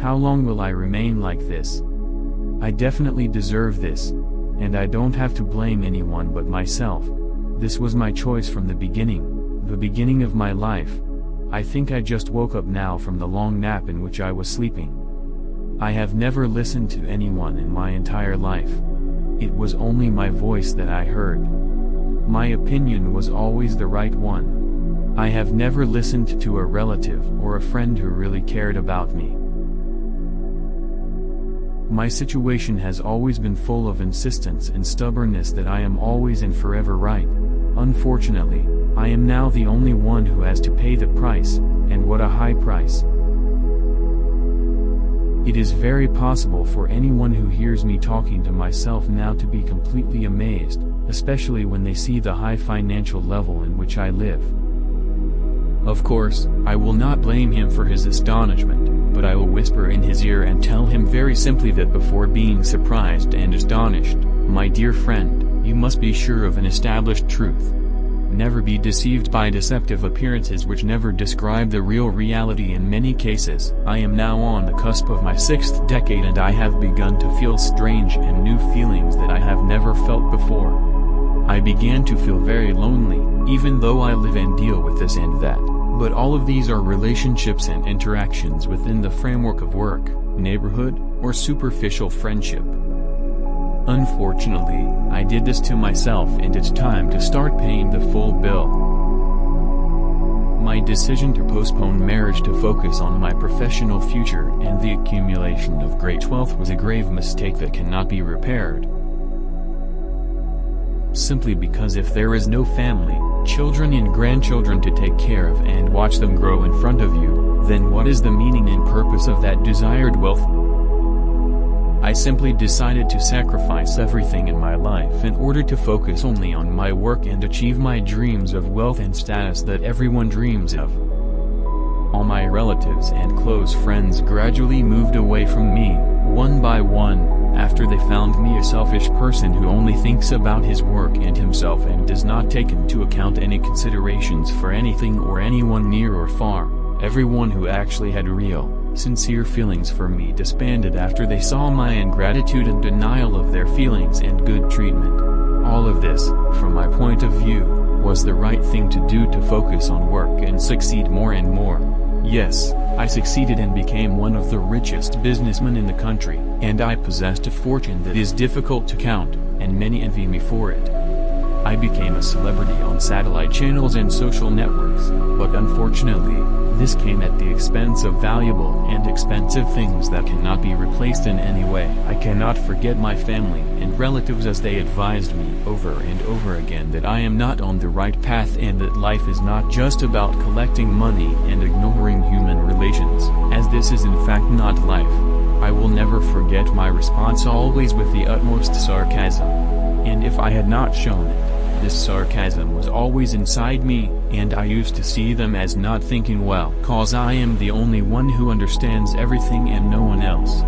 How long will I remain like this? I definitely deserve this. And I don't have to blame anyone but myself. This was my choice from the beginning of my life. I think I just woke up now from the long nap in which I was sleeping. I have never listened to anyone in my entire life. It was only my voice that I heard. My opinion was always the right one. I have never listened to a relative or a friend who really cared about me. My situation has always been full of insistence and stubbornness that I am always and forever right. Unfortunately, I am now the only one who has to pay the price, and what a high price. It is very possible for anyone who hears me talking to myself now to be completely amazed, especially when they see the high financial level in which I live. Of course, I will not blame him for his astonishment, but I will whisper in his ear and tell him very simply that before being surprised and astonished, my dear friend, you must be sure of an established truth. Never be deceived by deceptive appearances which never describe the real reality in many cases. I am now on the cusp of my 6th decade and I have begun to feel strange and new feelings that I have never felt before. I began to feel very lonely, even though I live and deal with this and that, but all of these are relationships and interactions within the framework of work, neighborhood, or superficial friendship. Unfortunately, I did this to myself and it's time to start paying the full bill. My decision to postpone marriage to focus on my professional future and the accumulation of great wealth was a grave mistake that cannot be repaired. Simply because if there is no family, children and grandchildren to take care of and watch them grow in front of you, then what is the meaning and purpose of that desired wealth? I simply decided to sacrifice everything in my life in order to focus only on my work and achieve my dreams of wealth and status that everyone dreams of. All my relatives and close friends gradually moved away from me, one by one, after they found me a selfish person who only thinks about his work and himself and does not take into account any considerations for anything or anyone near or far. Everyone who actually had real, sincere feelings for me disbanded after they saw my ingratitude and denial of their feelings and good treatment. All of this, from my point of view, was the right thing to do to focus on work and succeed more and more. Yes, I succeeded and became one of the richest businessmen in the country, and I possessed a fortune that is difficult to count, and many envy me for it. I became a celebrity on satellite channels and social networks, but unfortunately, this came at the expense of valuable and expensive things that cannot be replaced in any way. I cannot forget my family and relatives as they advised me over and over again that I am not on the right path and that life is not just about collecting money and ignoring human relations, as this is in fact not life. I will never forget my response, always with the utmost sarcasm. And if I had not shown it, this sarcasm was always inside me, and I used to see them as not thinking well, cause I am the only one who understands everything and no one else.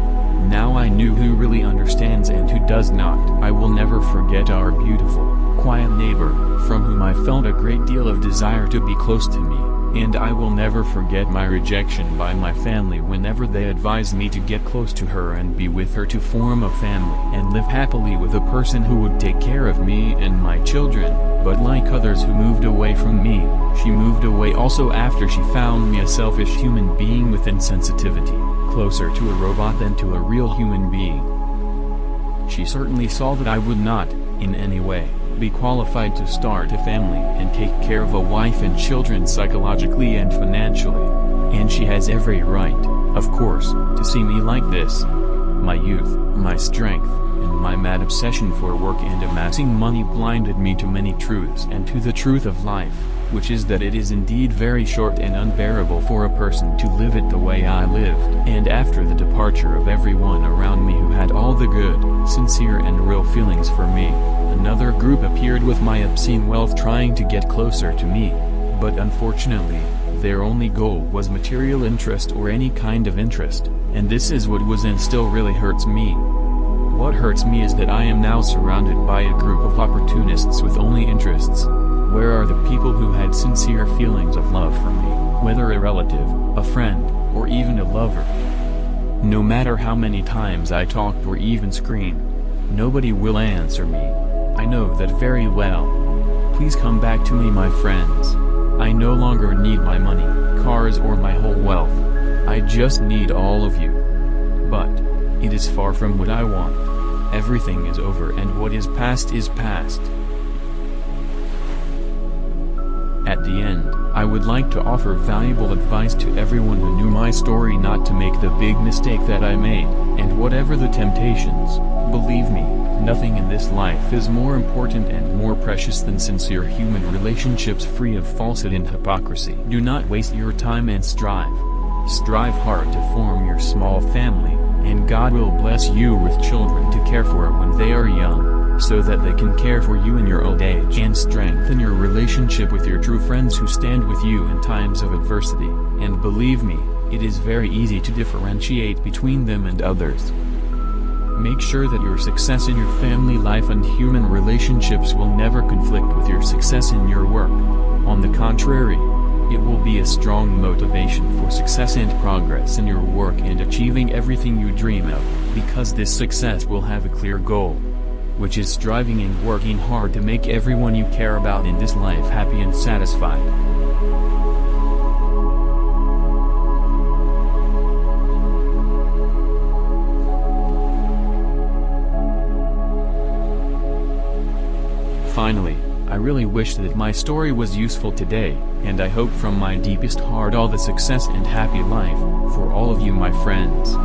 Now I knew who really understands and who does not. I will never forget our beautiful, quiet neighbor, from whom I felt a great deal of desire to be close to me. And I will never forget my rejection by my family whenever they advised me to get close to her and be with her to form a family and live happily with a person who would take care of me and my children. But like others who moved away from me, she moved away also after she found me a selfish human being with insensitivity, closer to a robot than to a real human being. She certainly saw that I would not, in any way, be qualified to start a family and take care of a wife and children psychologically and financially. And she has every right, of course, to see me like this. My youth, my strength, and my mad obsession for work and amassing money blinded me to many truths and to the truth of life, which is that it is indeed very short and unbearable for a person to live it the way I lived. And after the departure of everyone around me who had all the good, sincere and real feelings for me, another group appeared with my obscene wealth trying to get closer to me. But unfortunately, their only goal was material interest or any kind of interest, and this is what was and still really hurts me. What hurts me is that I am now surrounded by a group of opportunists with only interests. Where are the people who had sincere feelings of love for me, whether a relative, a friend, or even a lover? No matter how many times I talked or even screamed, nobody will answer me. I know that very well. Please come back to me, my friends. I no longer need my money, cars or my whole wealth. I just need all of you. But it is far from what I want. Everything is over and what is past is past. At the end, I would like to offer valuable advice to everyone who knew my story not to make the big mistake that I made, and whatever the temptations, believe me, nothing in this life is more important and more precious than sincere human relationships free of falsehood and hypocrisy. Do not waste your time and strive. Strive hard to form your small family, and God will bless you with children to care for when they are young, so that they can care for you in your old age and strengthen your relationship with your true friends who stand with you in times of adversity. And believe me, it is very easy to differentiate between them and others. Make sure that your success in your family life and human relationships will never conflict with your success in your work. On the contrary, it will be a strong motivation for success and progress in your work and achieving everything you dream of, because this success will have a clear goal, which is striving and working hard to make everyone you care about in this life happy and satisfied. Finally, I really wish that my story was useful today, and I hope from my deepest heart all the success and happy life, for all of you my friends.